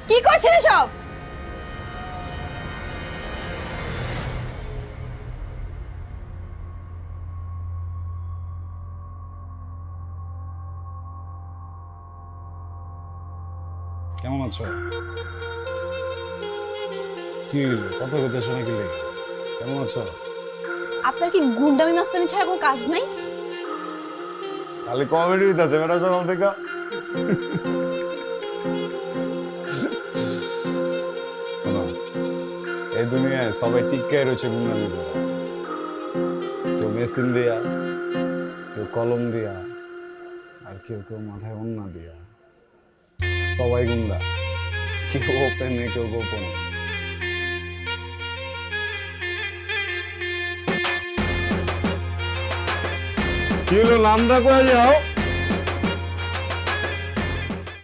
কি করছেন সব? কেমন আছো? কি কথা কথা শুনে গেলে? কেমন আছো? আপনার কি গুন্ডামি মাস্তানি ছাড়া কোনো কাজ নাই? খালি কমেডি হইতাছে বেটা সকাল থেকে। শোনো, এই দুনিয়ায় সবাই টিক্কায় রয়েছে গুন্ডামি করা। কেউ মেশিন দিয়া, কেউ কলম দিয়া, আর কেউ কেউ মাথায় ওন্না দিয়া। সবাই গুন্ডা, কেউ ওপেনে কেউ গোপনে। কি হলো, নামটা কয়ে যাও।